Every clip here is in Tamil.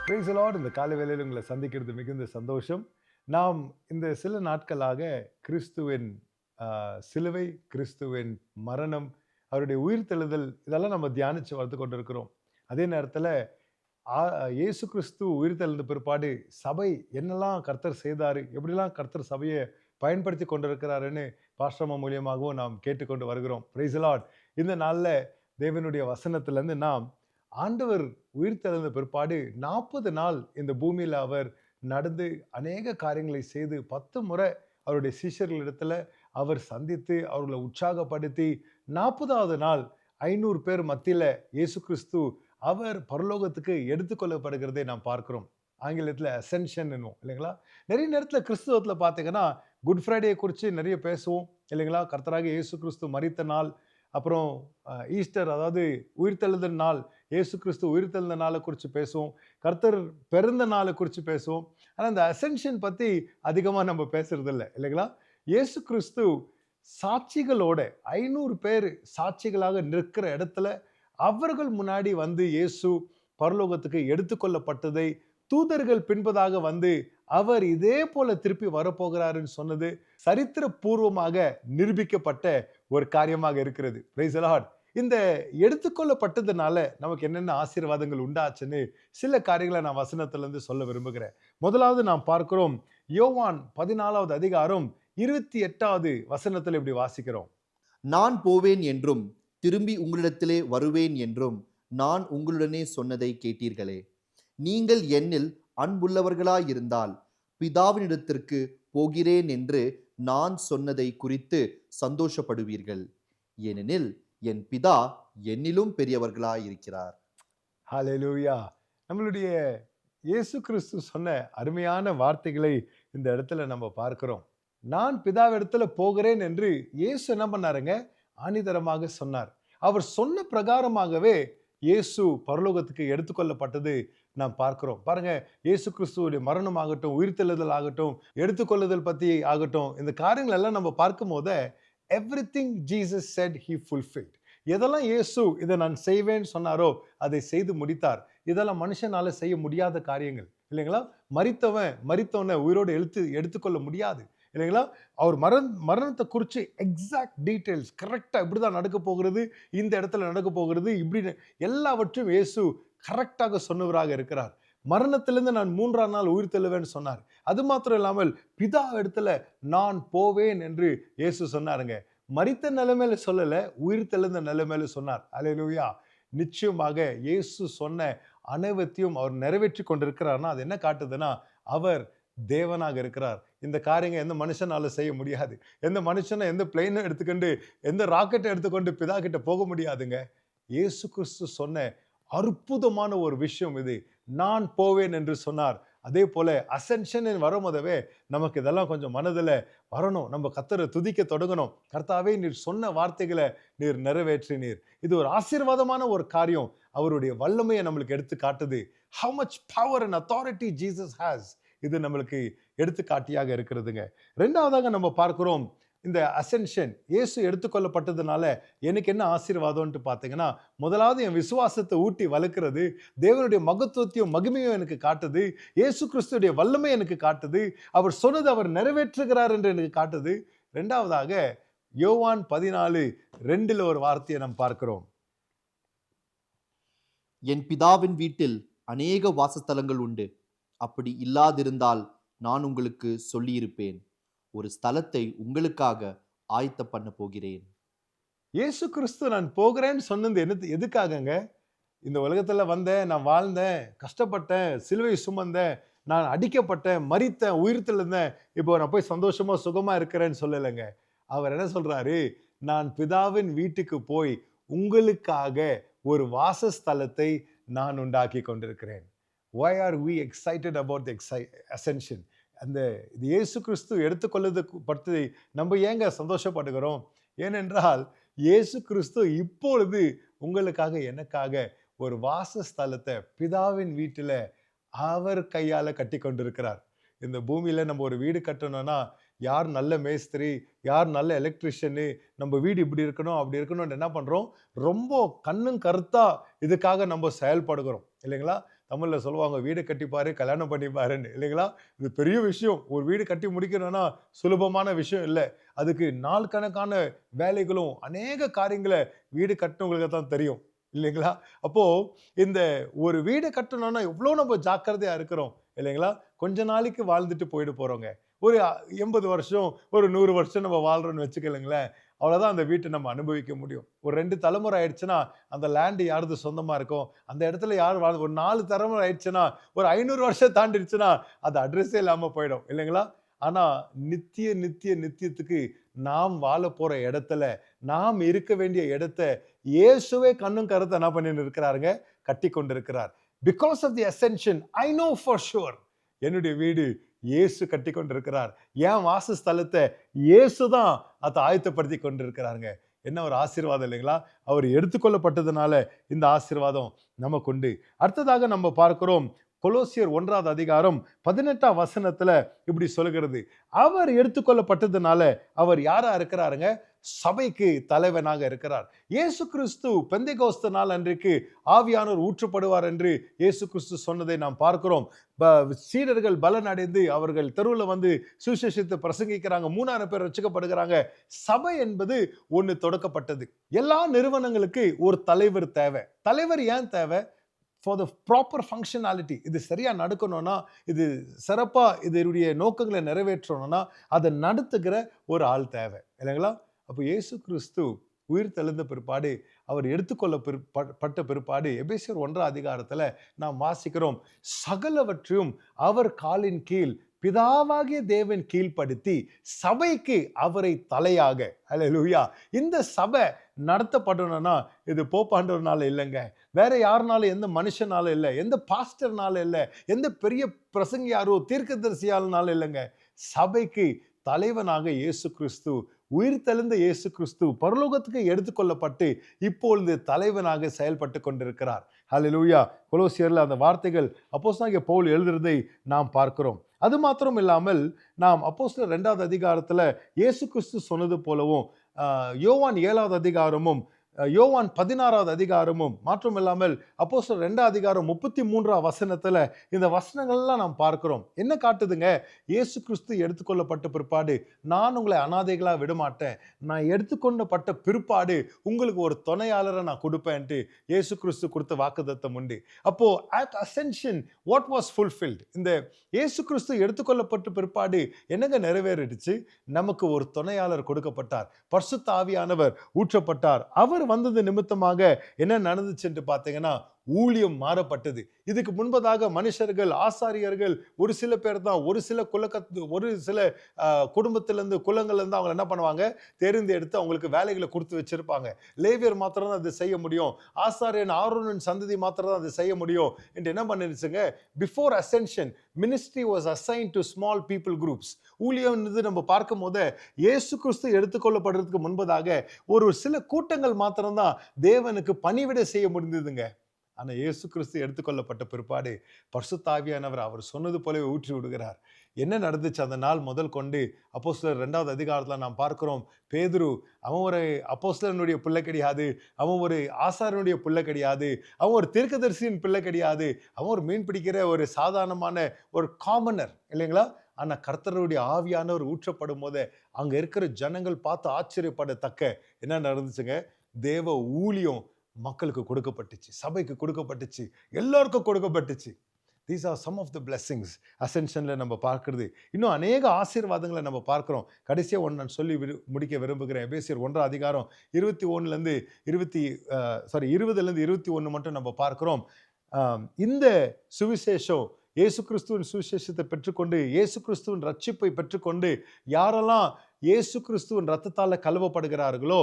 Praise the Lord. இந்த காலை வேளையில் உங்களை சந்திக்கிறது மிகுந்த சந்தோஷம். நாம் இந்த சில நாட்களாக கிறிஸ்துவின் சிலுவை, கிறிஸ்துவின் மரணம், அவருடைய உயிர்த்தெழுதல் இதெல்லாம் நம்ம தியானிச்சு வந்து கொண்டிருக்கிறோம். அதே நேரத்தில் ஆ இயேசு கிறிஸ்து உயிர்த்தெழுந்த பிற்பாடு சபை என்னெல்லாம் கர்த்தர் செய்தாரு, எப்படிலாம் கர்த்தர் சபையை பயன்படுத்தி கொண்டிருக்கிறாருன்னு பாஸ்டர் மூலியமாகவும் நாம் கேட்டுக்கொண்டு வருகிறோம். Praise the Lord. இந்த நாளில் தேவனுடைய வசனத்திலிருந்து நாம் ஆண்டவர் உயிர்த்தெழுந்த பிற்பாடு 40 நாள் இந்த பூமியில் அவர் நடந்து அநேக காரியங்களை செய்து 10 முறை அவருடைய சீஷர்களிடத்துல அவர் சந்தித்து அவர்களை உற்சாகப்படுத்தி 40வது நாள் 500 பேர் மத்தியில இயேசு கிறிஸ்து அவர் பரலோகத்துக்கு எடுத்துக்கொள்ளப்படுகிறதை நாம் பார்க்கிறோம். ஆங்கிலத்தில் அசென்ஷன் என்னும் இல்லைங்களா. நிறைய நேரத்தில் கிறிஸ்துவத்தில் பார்த்தீங்கன்னா குட் ஃப்ரைடே குறித்து நிறைய பேசுவோம் இல்லைங்களா. கர்த்தராக இயேசு கிறிஸ்து மரித்த நாள், அப்புறம் ஈஸ்டர் அதாவது உயிர்த்தெழுதல் நாள், இயேசு கிறிஸ்து உயிர்த்தெழுந்த நாளை குறித்து பேசுவோம், கர்த்தர் பிறந்த நாளை குறித்து பேசுவோம். ஆனால் இந்த அசென்ஷன் பற்றி அதிகமாக நம்ம பேசுறது இல்லை இல்லைங்களா. இயேசு கிறிஸ்து சாட்சிகளோட 500 பேர் சாட்சிகளாக நிற்கிற இடத்துல அவர்கள் முன்னாடி வந்து இயேசு பரலோகத்துக்கு எடுத்துக்கொள்ளப்பட்டதை தூதர்கள் பின்பதாக வந்து அவர் இதே போல திருப்பி வரப்போகிறாருன்னு சொன்னது சரித்திர பூர்வமாக நிரூபிக்கப்பட்ட ஒரு காரியமாக இருக்கிறது. Praise the Lord. இந்த எடுத்துக்கொள்ளப்பட்டதுனால நமக்கு என்னென்ன ஆசீர்வாதங்கள் உண்டாச்சுன்னு சில காரியங்களை நான் வசனத்துல இருந்து சொல்ல விரும்புகிறேன். முதலாவது நாம் பார்க்கிறோம், யோவான் 14வது அதிகாரம் 28வது வசனத்துல இப்படி வாசிக்கிறோம். நான் போவேன் என்றும் திரும்பி உங்களிடத்திலே வருவேன் என்றும் நான் உங்களுடனே சொன்னதை கேட்டீர்களே. நீங்கள் என்னில் அன்புள்ளவர்களாயிருந்தால் பிதாவினிடத்திற்கு போகிறேன் என்று நான் சொன்னதை குறித்து சந்தோஷப்படுவீர்கள். ஏனெனில் என் பிதா என்னிலும் பெரியவர்களாயிருக்கிறார். ஹல்லேலூயா. நம்மளுடைய இயேசு கிறிஸ்து சொன்ன அருமையான வார்த்தைகளை இந்த இடத்துல நம்ம பார்க்கிறோம். நான் பிதாவிடத்துல போகிறேன் என்று இயேசு என்ன பண்ணாருங்க, ஆணிதரமாக சொன்னார். அவர் சொன்ன பிரகாரமாகவே இயேசு பரலோகத்துக்கு எடுத்துக்கொள்ளப்பட்டது நாம் பார்க்கிறோம். பாருங்க, இயேசு கிறிஸ்துவுடைய மரணம் ஆகட்டும், உயிர்த்தெழுதல் ஆகட்டும், எடுத்துக்கொள்ளுதல் பத்தி ஆகட்டும், இந்த காரியங்கள் எல்லாம் நம்ம பார்க்கும் போது everything Jesus set he fulfilled. எதெல்லாம் இயேசு இதை நான் செய்வேன்னு சொன்னாரோ அதை செய்து முடித்தார். இதெல்லாம் மனுஷனால செய்ய முடியாத காரியங்கள் இல்லைங்களா. மரித்தவனை உயிரோடு எடுத்துக்கொள்ள முடியாது இல்லைங்களா. அவர் மரணத்தை குறித்து எக்ஸாக்ட் டீட்டெயில்ஸ் கரெக்டாக இப்படிதான் நடக்க போகிறது, இந்த இடத்துல நடக்க போகிறது, இப்படின்னு எல்லாவற்றையும் இயேசு கரெக்டாக சொன்னவராக இருக்கிறார். மரணத்திலிருந்து நான் 3ஆம் நாள் உயிர் தெழுவேன்னு சொன்னார். அது மாத்திரம் இல்லாமல் பிதா இடத்துல நான் போவேன் என்று இயேசு சொன்னாருங்க. மரித்த நிலைமையில சொல்லல, உயிர் தெழுந்த நிலைமையில சொன்னார். அல்லேலூயா. நிச்சயமாக இயேசு சொன்ன அனைவத்தையும் அவர் நிறைவேற்றி கொண்டிருக்கிறார்னா அது என்ன காட்டுதுன்னா அவர் தேவனாக இருக்கிறார். இந்த காரியங்க எந்த மனுஷனால செய்ய முடியாது. எந்த மனுஷனை எந்த பிளேனை எடுத்துக்கொண்டு எந்த ராக்கெட்டை எடுத்துக்கொண்டு பிதா கிட்ட போக முடியாதுங்க. இயேசு கிறிஸ்து சொன்ன அற்புதமான ஒரு விஷயம் இது. நான் போவேன் என்று சொன்னார். அதே போல அசென்ஷன் வரும்போதவே நமக்கு இதெல்லாம் கொஞ்சம் மனதில் வரணும். நம்ம கர்த்தரை துதிக்க தொடங்கணும். கர்த்தாவே, நீர் சொன்ன வார்த்தைகளை நீர் நிறைவேற்றினீர். இது ஒரு ஆசீர்வாதமான ஒரு காரியம். அவருடைய வல்லமையை நம்மளுக்கு எடுத்து காட்டுது. how much power and authority Jesus has. இது நம்மளுக்கு எடுத்துக்காட்டியாக இருக்கிறதுங்க. ரெண்டாவதாக நம்ம பார்க்கிறோம், இந்த அசென்ஷன் இயேசு எடுத்துக்கொள்ளப்பட்டதுனால எனக்கு என்ன ஆசீர்வாதம்னு பார்த்தீங்கன்னா, முதலாவது என் விசுவாசத்தை ஊட்டி வளர்க்கிறது, தேவனுடைய மகத்துவத்தையும் மகிமையும் எனக்கு காட்டுது, இயேசு கிறிஸ்துடைய வல்லமை எனக்கு காட்டுது, அவர் சொன்னது அவர் நிறைவேற்றுகிறார் என்று எனக்கு காட்டுது. ரெண்டாவதாக யோவான் 14:2 ஒரு வார்த்தையை நாம் பார்க்கிறோம். என் பிதாவின் வீட்டில் அநேக வாசஸ்தலங்கள் உண்டு. அப்படி இல்லாதிருந்தால் நான் உங்களுக்கு சொல்லியிருப்பேன். ஒரு ஸ்தலத்தை உங்களுக்காக ஆயத்த பண்ண போகிறேன். இயேசு கிறிஸ்து நான் போகிறேன்னு சொன்னது எதுக்காகங்க? இந்த உலகத்துல வந்தேன், நான் வாழ்ந்தேன், கஷ்டப்பட்டேன், சிலுவை சுமந்தேன், நான் அடிக்கப்பட்டேன், மரித்தேன், உயிர்த்தெழுந்தேன், இப்போ நான் போய் சந்தோஷமா சுகமா இருக்கிறேன்னு சொல்லலைங்க. அவர் என்ன சொல்றாரு, நான் பிதாவின் வீட்டுக்கு போய் உங்களுக்காக ஒரு வாசஸ்தலத்தை நான் உண்டாக்கி கொண்டிருக்கிறேன். Why are we excited about the ascension? அந்த இயேசு கிறிஸ்து எடுத்துக்கொள்ளது பற்றி நம்ம ஏங்க சந்தோஷப்படுகிறோம்? ஏனென்றால் இயேசு கிறிஸ்து இப்பொழுது உங்களுக்காக எனக்காக ஒரு வாசஸ்தலத்தை பிதாவின் வீட்டில் அவர் கையால் கட்டி கொண்டிருக்கிறார். இந்த பூமியில் நம்ம ஒரு வீடு கட்டணும்னா யார் நல்ல மேஸ்திரி, யார் நல்ல எலக்ட்ரிஷியனு, நம்ம வீடு இப்படி இருக்கணும் அப்படி இருக்கணும்னு என்ன பண்ணுறோம், ரொம்ப கண்ணும் கருத்தா இதுக்காக நம்ம செயல்படுகிறோம் இல்லைங்களா. தமிழ்ல சொல்லுவாங்க, வீடு கட்டிப்பாரு கல்யாணம் பண்ணிப்பாருன்னு, இல்லைங்களா? இது பெரிய விஷயம். ஒரு வீடு கட்டி முடிக்கணும்னா சுலபமான விஷயம் இல்ல. அதுக்கு நாள் கணக்கான வேலைகளும் அநேக காரியங்களை வீடு கட்டினவங்களுக்கு தான் தெரியும், இல்லைங்களா? அப்போ இந்த ஒரு வீடு கட்டணும்னா எவ்வளோ நம்ம ஜாக்கிரதையா இருக்கிறோம், இல்லைங்களா? கொஞ்ச நாளைக்கு வாழ்ந்துட்டு போயிட்டு போறோங்க. ஒரு 80 வருஷம், ஒரு 100 வருஷம் நம்ம வாழ்றோம்னு வச்சுக்கலுங்களேன். அவ்வளோதான் அந்த வீட்ட நம்ம அனுபவிக்க முடியும். ஒரு 2 தலைமுறை ஆயிடுச்சுன்னா, அந்த லேண்ட் யாருது சொந்தமா இருக்கும்? அந்த இடத்துல யார் ஒரு 4 தலைமுறை ஆயிடுச்சுன்னா, ஒரு 500 வருஷம் தாண்டிடுச்சுன்னா, அது அட்ரஸே இல்லாம போயிடும், இல்லைங்களா? ஆனா, நித்தியத்துக்கு நாம் வாழப் போற இடத்துல, நாம் இருக்க வேண்டிய இடத்த இயேசுவே கண்ணும் கருத்தும் என்ன பண்ணின்னு இருக்கிறாருங்க? கட்டிக் கொண்டிருக்கிறார். Because of the ascension, I know for sure என்னுடைய வீடு இயேசு கட்டிக் கொண்டிருக்கிறார். என் வாசஸ்தலத்தை இயேசு தான் அதை ஆயத்தப்படுத்தி கொண்டிருக்கிறாருங்க. என்ன ஒரு ஆசீர்வாதம் இல்லைங்களா? அவர் எடுத்துக்கொள்ளப்பட்டதுனால இந்த ஆசீர்வாதம் நமக்கு உண்டு. அடுத்ததாக நம்ம பார்க்கிறோம், கொலோசியர் 1வது அதிகாரம் 18ஆம் வசனத்துல இப்படி சொல்கிறது. அவர் எடுத்துக்கொள்ளப்பட்டதுனால அவர் யாரா இருக்கிறாருங்க? சபைக்கு தலைவனாக இருக்கிறார். இயேசு கிறிஸ்து பெந்தெகோஸ்து நாள் அன்றைக்கு ஆவியானவர் ஊற்றப்படுவார் என்று இயேசு கிறிஸ்து சொன்னதை நாம் பார்க்கிறோம். சீடர்கள் பலன் அடைந்து அவர்கள் தெருவில் வந்து சுவிசேஷத்தை பிரசங்கிக்கிறாங்க. 3000 பேர் ரட்சிக்கப்படுகிறாங்க. சபை என்பது ஒன்று தொடக்கப்பட்டது. எல்லா நிறுவனங்களுக்கு ஒரு தலைவர் தேவை. தலைவர் ஏன் தேவை? For the proper functionality. இது சரியா நடக்கணும்னா, இது சிறப்பா இதனுடைய நோக்கங்களை நிறைவேற்றணும்னா, அதை நடத்துகிற ஒரு ஆள் தேவை, இல்லைங்களா? அப்போ இயேசு கிறிஸ்து உயிர் தெழுந்த பிற்பாடு, அவர் எடுத்துக்கொள்ளப்பட்ட பிற்பாடு, எபேசியர் 1ஆம் அதிகாரத்துல நாம் வாசிக்கிறோம், சகலவற்றையும் அவர் காலின் கீழ் பிதாவாகிய தேவன் கீழ்ப்படுத்தி சபைக்கு அவரை தலையாக, அல்லேலூயா. இந்த சபை நடத்தப்படணும்னா இது போப்பாண்டவர்னால இல்லைங்க, வேற யாருனாலும், எந்த மனுஷனால இல்லை, எந்த பாஸ்டர்னால இல்லை, எந்த பெரிய பிரசங்கியாரோ தீர்க்கதரிசியாலனால இல்லைங்க. சபைக்கு தலைவனாக இயேசு கிறிஸ்து, உயிர் தெழுந்த இயேசு கிறிஸ்து பரலோகத்துக்கு எடுத்துக்கொள்ளப்பட்டு இப்பொழுது தலைவனாக செயல்பட்டு கொண்டிருக்கிறார். ஹல்லேலூயா. கொலோசியர்ல அந்த வார்த்தைகள் அப்போஸ்தலனாகிய பவுல் எழுதுறதை நாம் பார்க்கிறோம். அது மாத்திரம் இல்லாமல் நாம் அப்போஸ்தலர் 2வது அதிகாரத்துல இயேசு கிறிஸ்து சொன்னது போலவும், யோவான் 7வது அதிகாரமும் யோவான் 16வது அதிகாரமும் மாற்றம் இல்லாமல் அப்போஸ்தலர் 2ஆம் அதிகாரம் 33ஆம் வசனத்துல இந்த வசனங்கள்லாம் நாம் பார்க்கிறோம். என்ன காட்டுதுங்க? இயேசு கிறிஸ்து எடுத்துக்கொள்ளப்பட்ட பிற்பாடு, நான் உங்களை அனாதைகளா விடமாட்டேன், நான் எடுத்துக்கொள்ளப்பட்ட பிற்பாடு உங்களுக்கு ஒரு துணையாளரை நான் கொடுப்பேன்ட்டு இயேசு கிறிஸ்து கொடுத்த வாக்குத்தத்தம் உண்டு. அப்போ at ascension what was fulfilled? இந்த இயேசு கிறிஸ்து எடுத்துக்கொள்ளப்பட்ட பிற்பாடு என்னங்க நிறைவேறிடுச்சு? நமக்கு ஒரு துணையாளர் கொடுக்கப்பட்டார், பரிசுத்த ஆவியானவர் ஊற்றப்பட்டார். அவர் வந்தது நிமித்தமாக என்ன நடந்துச்சு என்று பார்த்தீங்கன்னா, ஊழியம் மாறப்பட்டது. இதுக்கு முன்பதாக மனுஷர்கள், ஆசாரியர்கள் ஒரு சில பேர் தான், ஒரு சில குடும்பத்திலிருந்து, குலங்கள்லேருந்து அவங்க என்ன பண்ணுவாங்க, தெரிந்து எடுத்து அவங்களுக்கு வேலைகளை கொடுத்து வச்சிருப்பாங்க. லேவியர் மாத்திரம் தான் அதை செய்ய முடியும், ஆசாரியன் ஆரோனின் சந்ததி மாத்திரம் தான் அதை செய்ய முடியும் என்று என்ன பண்ணிருச்சுங்க. Before ascension ministry was assigned to small people groups. ஊழியம் நம்ம பார்க்கும் போது இயேசு கிறிஸ்து எடுத்துக்கொள்ளப்படுறதுக்கு முன்பதாக ஒரு சில கூட்டங்கள் மாத்திரம்தான் தேவனுக்கு பணிவிட செய்ய முடிந்ததுங்க. ஆனா இயேசு கிறிஸ்து எடுத்துக்கொள்ளப்பட்ட பிற்பாடு பரிசுத்த ஆவியானவர் அவர் சொன்னது போலவே ஊற்றி விடுகிறார். என்ன நடந்துச்சு அந்த நாள் முதல் கொண்டு? அப்போஸ்தலர் 2வது அதிகாரத்துல நாம் பார்க்கிறோம், பேதுரு அவன் ஒரு அப்போஸ்தலனுடைய பிள்ளை கிடையாது, அவன் ஒரு ஆசாரனுடைய பிள்ளை கிடையாது, அவன் ஒரு தீர்க்கதரிசியின் பிள்ளை கிடையாது, அவன் ஒரு மீன் பிடிக்கிற ஒரு சாதாரணமான ஒரு காமனர், இல்லைங்களா? ஆனா கர்த்தருடைய ஆவியானவர் ஊற்றப்படும் போது அங்க இருக்கிற ஜனங்கள் பார்த்து ஆச்சரியப்படத்தக்க என்ன நடந்துச்சுங்க? தேவ ஊழியம் மக்களுக்கு கொடுக்கப்பட்டுச்சு, சபைக்கு கொடுக்கப்பட்டுச்சு, எல்லாருக்கும் கொடுக்கப்பட்டுச்சு. These are some of the blessings அசென்ஷன்ல நம்ம பார்க்கிறது. இன்னும் அநேக ஆசீர்வாதங்களை நம்ம பார்க்கிறோம். கடைசியா ஒன்று நான் சொல்லி முடிக்க விரும்புகிறேன். எபேசியர் 1ஆம் அதிகாரம் 21லேருந்து 21 மட்டும் நம்ம பார்க்கிறோம். இந்த சுவிசேஷம், இயேசு கிறிஸ்துவின் சுவிசேஷத்தை பெற்றுக்கொண்டு, இயேசு கிறிஸ்துவின் ரட்சிப்பை பெற்றுக்கொண்டு யாரெல்லாம் இயேசு கிறிஸ்துவின் ரத்தத்தால கழுவப்படுகிறார்களோ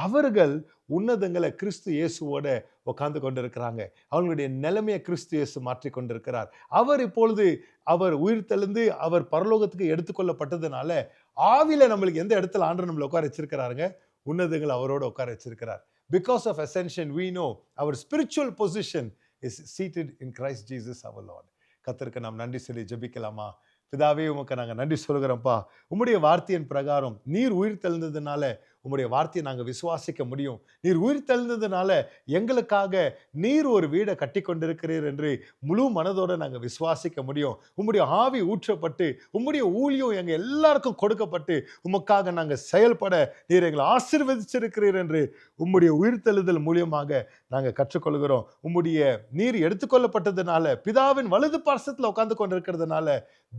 அவர்கள் உன்னதங்களை கிறிஸ்து இயேசுவோட உட்கார்ந்து கொண்டிருக்கிறாங்க. அவங்களுடைய நிலைமையை கிறிஸ்து இயேசு மாற்றி கொண்டிருக்கிறார். அவர் இப்பொழுது அவர் உயிர் தெழுந்து அவர் பரலோகத்துக்கு எடுத்துக்கொள்ளப்பட்டதுனால ஆவியில நம்மளுக்கு எந்த இடத்துல ஆண்டவர் நம்மளை உட்கார வச்சிருக்கிறாருங்க? உன்னதங்கள் அவரோட உட்கார வச்சிருக்கிறார். Because of ascension we know our spiritual position is seated in Christ Jesus our Lord. கர்த்தருக்கு நாம் நன்றி சொல்லி ஜெபிக்கலாமா? பிதாவே, உமக்கு நாங்கள் நன்றி சொல்கிறோம்ப்பா. உம்முடைய வார்த்தையின் பிரகாரம் நீர் உயிர் தெழுந்ததுனால உம்முடைய வார்த்தையை நாங்கள் விசுவாசிக்க முடியும். நீர் உயிர் தெழுந்ததுனால எங்களுக்காக நீர் ஒரு வீடை கட்டி கொண்டிருக்கிறீர் என்று முழு மனதோடு நாங்கள் விசுவாசிக்க முடியும். உம்முடைய ஆவி ஊற்றப்பட்டு உம்முடைய ஊழியம் எங்கள் எல்லாருக்கும் கொடுக்கப்பட்டு உமக்காக நாங்கள் செயல்பட நீர் எங்களை ஆசீர்வதிச்சிருக்கிறீர் என்று உம்முடைய உயிர்த்தெழுதல் மூலியமாக நாங்கள் கற்றுக்கொள்கிறோம். உம்முடைய நீர் எடுத்துக்கொள்ளப்பட்டதுனால பிதாவின் வலது பார்சத்தில் உட்கார்ந்து கொண்டிருக்கிறதுனால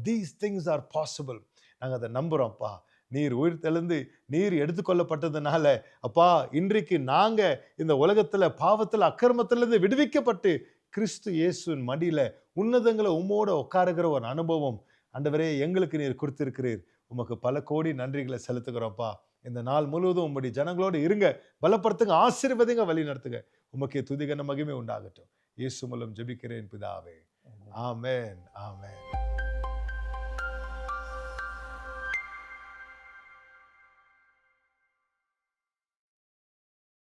these things are possible. நாங்கள் அதை நம்புறோம்ப்பா. நீர் உயிர் தெழுந்து நீர் எடுத்துக்கொள்ளப்பட்டதுனால அப்பா இன்றைக்கு நாங்க இந்த உலகத்துல பாவத்துல அக்கிரமத்திலிருந்து விடுவிக்கப்பட்டு கிறிஸ்து இயேசுவின் மடியில உன்னதங்களை உம்மோட உட்காருகிற ஒரு அனுபவம் ஆண்டவரே எங்களுக்கு நீர் கொடுத்திருக்கிறீர். உமக்கு பல கோடி நன்றிகளை செலுத்துகிறோம்ப்பா. இந்த நாள் முழுவதும் உம்முடைய ஜனங்களோடு இருங்க, பலப்படுத்துங்க, ஆசீர்வதிங்க, வழி நடத்துங்க. உமக்கே துதிகன மகிமை உண்டாகட்டும். இயேசு மூலம் ஜெபிக்கிறேன் பிதாவே. ஆமென், ஆமென்.